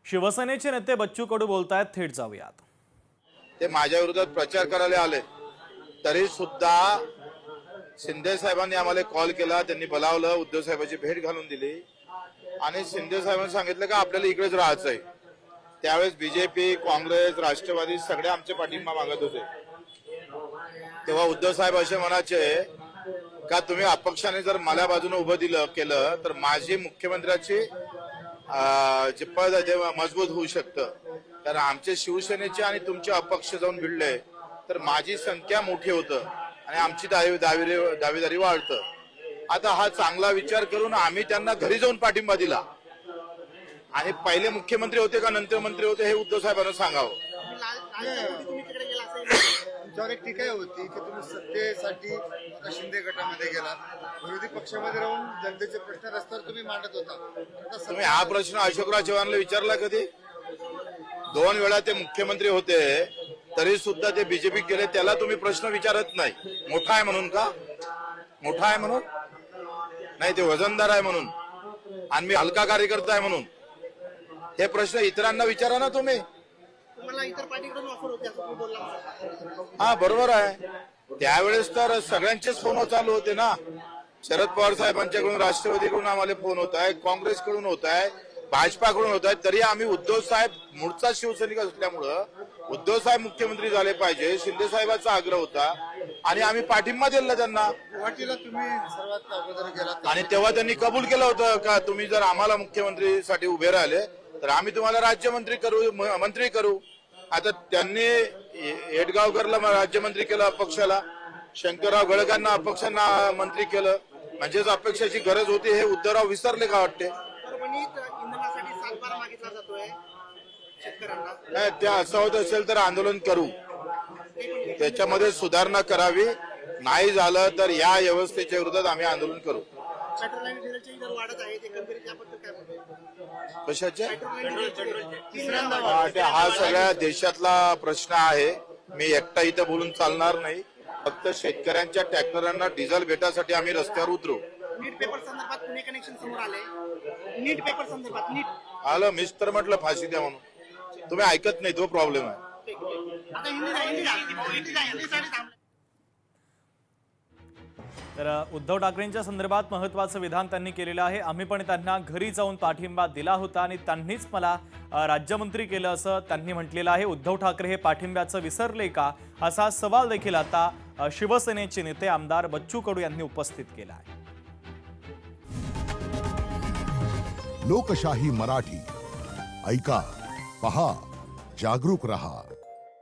शिवसेनेचे नेते बच्चू कडू बोलतायत, थेट जाऊयात। ते माझ्या विरोधात प्रचार करायला आले तरी सुद्धा शिंदे साहेबांनी आम्हाला कॉल केला, त्यांनी बोलावलं, उद्धव साहेबांची भेट घालून दिली आणि शिंदे साहेबांनी सांगितलं का आपल्याला इकडेच राहायचं आहे। त्यावेळेस बीजेपी, काँग्रेस, राष्ट्रवादी सगळे आमचे पाठिंबा मागत होते। तेव्हा उद्धव साहेब असे म्हणायचे का तुम्ही अपक्षाने जर मला बाजूने उभं केलं तर माझी मुख्यमंत्र्याची जे पद आहे ते मजबूत होऊ शकतं, कारण आमचे शिवसेनेचे आणि तुमचे अपक्ष जाऊन भिडले तर माझी संख्या मोठी होतं आणि आमची दावेदारी वाढतं। आता हा चांगला विचार करून आम्ही त्यांना घरी जाऊन पाठिंबा दिला आणि पहिले मुख्यमंत्री होते का नंतर मंत्री होते हे उद्धव साहेबांना सांगावं। तुमच्यावर एक टीका होती की तुम्ही सत्तेसाठी आता शिंदे गटामध्ये गेलात, विरोधी पक्षामध्ये राहून जनतेचे प्रश्न रस्त्यावर तुम्ही मांडत होता। तुम्ही हा प्रश्न अशोकराव चव्हाणला विचारला कधी? 2 वेळा ते मुख्यमंत्री होते तरी सुद्धा ते बीजेपी गेले, त्याला तुम्ही प्रश्न विचारत नाही। मोठा आहे म्हणून का? मोठा आहे म्हणून नाही, ते वजनदार आहे म्हणून आणि मी हलका कार्यकर्ता आहे म्हणून। हे प्रश्न इतरांना विचारा ना तुम्ही। हा बरोबर आहे, त्यावेळेस तर सगळ्यांचेच फोन चालू होते ना। शरद पवार साहेबांच्याकडून, राष्ट्रवादीकडून आम्हाला फोन होत आहे, काँग्रेसकडून होत आहे, भाजपाकडून होत आहे, तरी आम्ही उद्धव साहेब मूळचा शिवसैनिक असल्यामुळं उद्धव साहेब मुख्यमंत्री झाले पाहिजे शिंदे साहेबांचा आग्रह होता आणि आम्ही पाठिंबा दिला त्यांना। गुवाहाटीला तुम्ही सर्वात अगोदर गेलात आणि तेव्हा त्यांनी कबूल केलं होतं का तुम्ही जर आम्हाला मुख्यमंत्रीसाठी उभे राहिले तर आम्ही तुम्हाला राज्यमंत्री करू, मंत्री करू। आता त्यांनी येडगावकरला राज्यमंत्री केलं अपक्षाला, शंकरराव गळकांना अपक्षांना मंत्री केलं, म्हणजेच अपेक्षाची गरज होती हे उद्धवराव विसरले का वाटते? नाही, ते असं होत असेल तर आंदोलन करू, त्याच्यामध्ये सुधारणा करावी, नाही झालं तर या व्यवस्थेच्या विरोधात आम्ही आंदोलन करू। कशाचे? हा सगळ्या देशातला प्रश्न आहे, मी एकटा इथं बोलून चालणार नाही। फक्त शेतकऱ्यांच्या ट्रॅक्टरांना डिझेल भेटासाठी आम्ही रस्त्यावर उतरू। नीट पेपर संदर्भात पुणे कनेक्शन समोर आले, नीट पेपर संदर्भात नीट आलं, मीच तर म्हटलं फाशी द्या म्हणून, तुम्ही ऐकत नाही, तो प्रॉब्लेम आहे। आता हिंदी तर उद्धव ठाकरेंच्या संदर्भात महत्त्वाचं विधान त्यांनी केलेलं आहे। आम्ही पण त्यांना घरी जाऊन पाठिंबा दिला होता आणि त्यांनीच मला राज्यमंत्री केलं असं त्यांनी म्हटलेलं आहे। उद्धव ठाकरे हे पाठिंब्याचं विसरले का, असा सवाल देखील आता शिवसेनेचे नेते आमदार बच्चू कडू यांनी उपस्थित केला आहे। लोकशाही मराठी ऐका, पहा, जागरूक रहा।